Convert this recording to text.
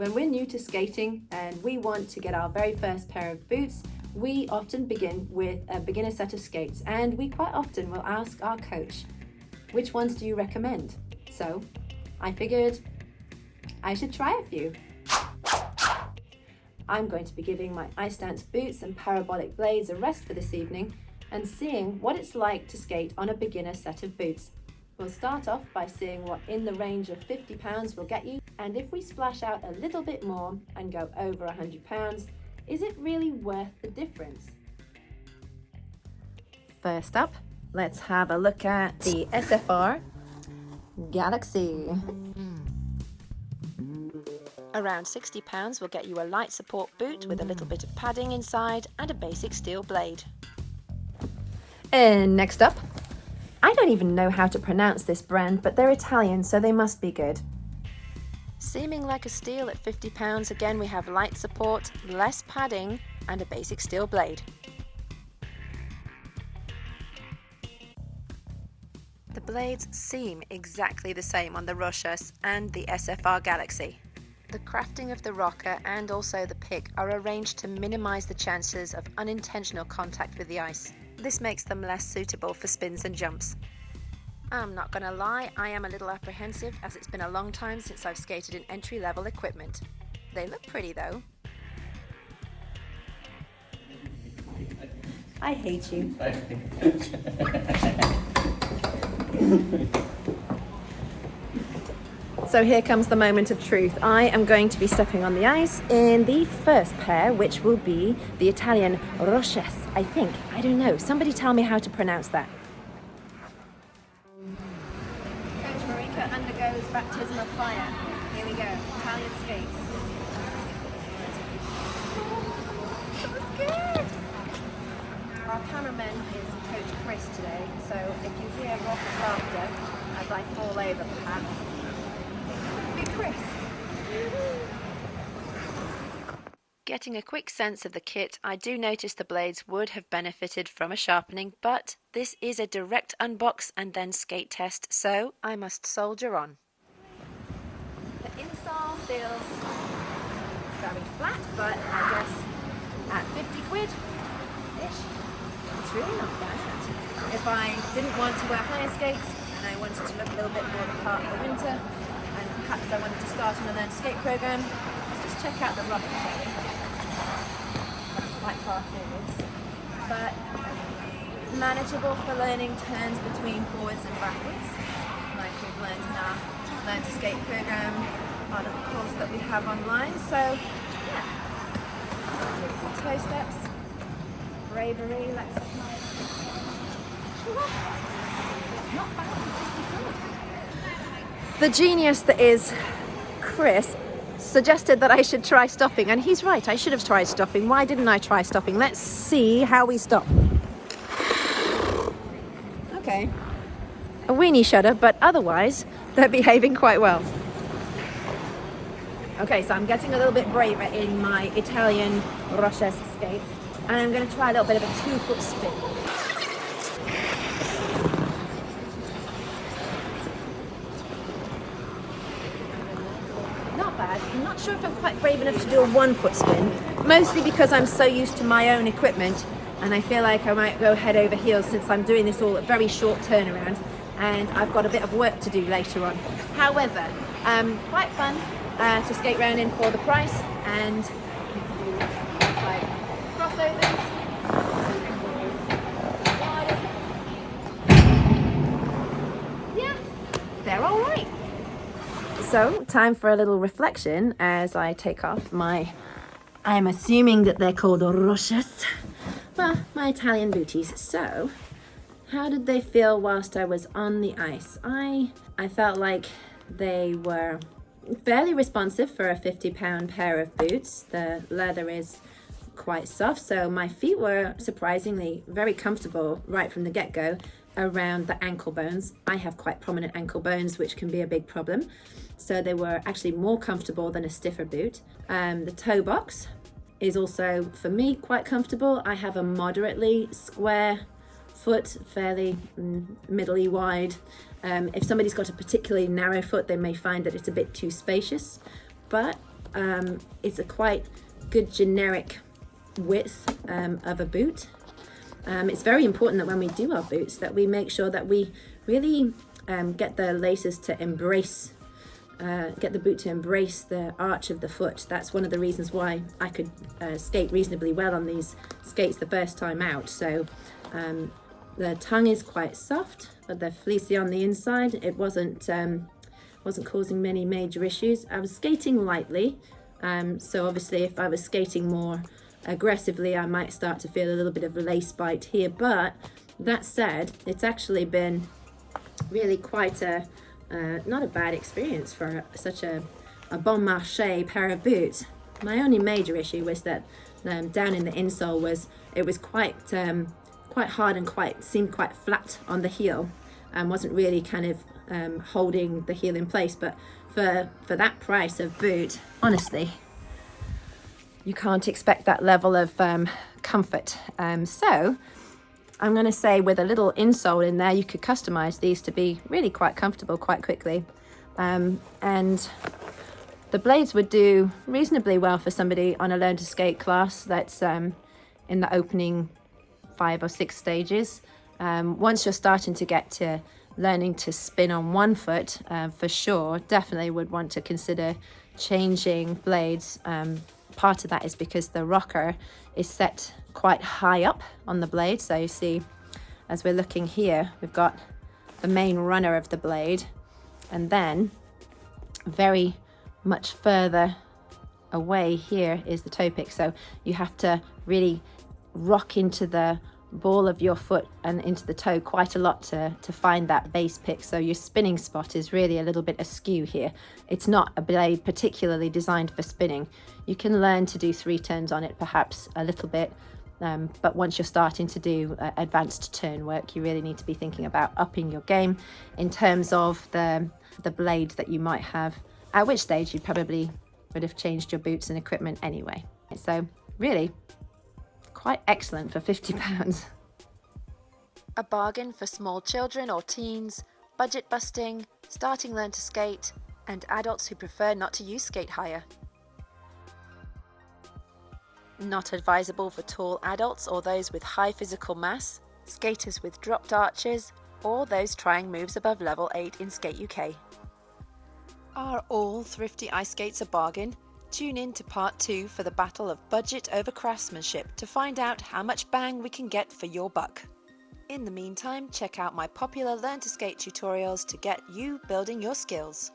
When we're new to skating and we want to get our very first pair of boots, we often begin with a beginner set of skates, and we quite often will ask our coach, which ones do you recommend? So I figured I should try a few. I'm going to be giving my ice dance boots and parabolic blades a rest for this evening and seeing what it's like to skate on a beginner set of boots. We'll start off by seeing what in the range of £50 will get you, and if we splash out a little bit more and go over £100, is it really worth the difference? First up, let's have a look at the SFR Galaxy. Around £60 will get you a light support boot with a little bit of padding inside and a basic steel blade. And next up, I don't even know how to pronounce this brand, but they're Italian, so they must be good. Seeming like a steal at £50, again we have light support, less padding and a basic steel blade. The blades seem exactly the same on the Rochas and the SFR Galaxy. The crafting of the rocker and also the pick are arranged to minimise the chances of unintentional contact with the ice. This makes them less suitable for spins and jumps. I'm not gonna lie, I am a little apprehensive as it's been a long time since I've skated in entry-level equipment. They look pretty though. I hate you. So here comes the moment of truth. I am going to be stepping on the ice in the first pair, which will be the Italian Rochas, I think. I don't know. Somebody tell me how to pronounce that. Coach Marika undergoes baptism of fire. Here we go. Italian skates. So scared! Our cameraman is Coach Chris today, so if you hear raucous laughter as I fall over perhaps, Chris. Getting a quick sense of the kit, I do notice the blades would have benefited from a sharpening, but this is a direct unbox and then skate test, so I must soldier on. The insole feels very flat, but I guess at 50 quid-ish, it's really not bad. If I didn't want to wear higher skates and I wanted to look a little bit more the part of the winter, and perhaps I wanted to start on a learn skate program, let's just check out the rock. That's quite far forwards, but manageable for learning turns between forwards and backwards, like we've learned in our learn to skate program, part of the course that we have online. So yeah, toe steps, bravery, let's apply. Not bad. The genius that is Chris suggested that I should try stopping, and he's right, I should have tried stopping. Why didn't I try stopping? Let's see how we stop. Okay. A weenie shudder, but otherwise they're behaving quite well. Okay, so I'm getting a little bit braver in my Italian Rochas skate, and I'm going to try a little bit of a 2-foot spin. I'm not sure if I'm quite brave enough to do a 1-foot spin, mostly because I'm so used to my own equipment and I feel like I might go head over heels since I'm doing this all at very short turnaround and I've got a bit of work to do later on. However, quite fun to skate around in for the price, and like crossovers. Yeah, they're all right. So, time for a little reflection as I take off my, I'm assuming that they're called Rochas, well, my Italian booties. So, how did they feel whilst I was on the ice? I felt like they were fairly responsive for a £50 pair of boots. The leather is quite soft, so my feet were surprisingly very comfortable right from the get-go around the ankle bones. I have quite prominent ankle bones, which can be a big problem. So they were actually more comfortable than a stiffer boot. The toe box is also, for me, quite comfortable. I have a moderately square foot, fairly middle-y wide. If somebody's got a particularly narrow foot, they may find that it's a bit too spacious, but it's a quite good generic width of a boot. It's very important that when we do our boots that we make sure that we really get the laces to embrace, get the boot to embrace the arch of the foot. That's one of the reasons why I could skate reasonably well on these skates the first time out. So the tongue is quite soft, but they're fleecy on the inside. It wasn't causing many major issues. I was skating lightly, so obviously if I was skating more aggressively I might start to feel a little bit of a lace bite here, but that said, it's actually been really quite a not a bad experience for such a bon marché pair of boots. My only major issue was that down in the insole was quite hard and seemed quite flat on the heel, and wasn't really kind of holding the heel in place. But for that price of boot, honestly, you can't expect that level of comfort. So I'm going to say with a little insole in there, you could customize these to be really quite comfortable quite quickly. And the blades would do reasonably well for somebody on a learn to skate class that's in the opening 5 or 6 stages. Once you're starting to get to learning to spin on one foot, for sure, definitely would want to consider changing blades. Part of that is because the rocker is set quite high up on the blade. So you see, as we're looking here, we've got the main runner of the blade, and then very much further away here is the toe pick. So you have to really rock into the ball of your foot and into the toe quite a lot to find that base pick. So your spinning spot is really a little bit askew here. It's not a blade particularly designed for spinning. You can learn to do 3 turns on it perhaps a little bit, but once you're starting to do advanced turn work, you really need to be thinking about upping your game in terms of the blade that you might have, at which stage you probably would have changed your boots and equipment anyway. So really quite excellent for £50. A bargain for small children or teens, budget busting, starting learn to skate, and adults who prefer not to use skate hire. Not advisable for tall adults or those with high physical mass, skaters with dropped arches, or those trying moves above level 8 in Skate UK. Are all thrifty ice skates a bargain? Tune in to part 2 for the battle of budget over craftsmanship to find out how much bang we can get for your buck. In the meantime, check out my popular Learn to Skate tutorials to get you building your skills.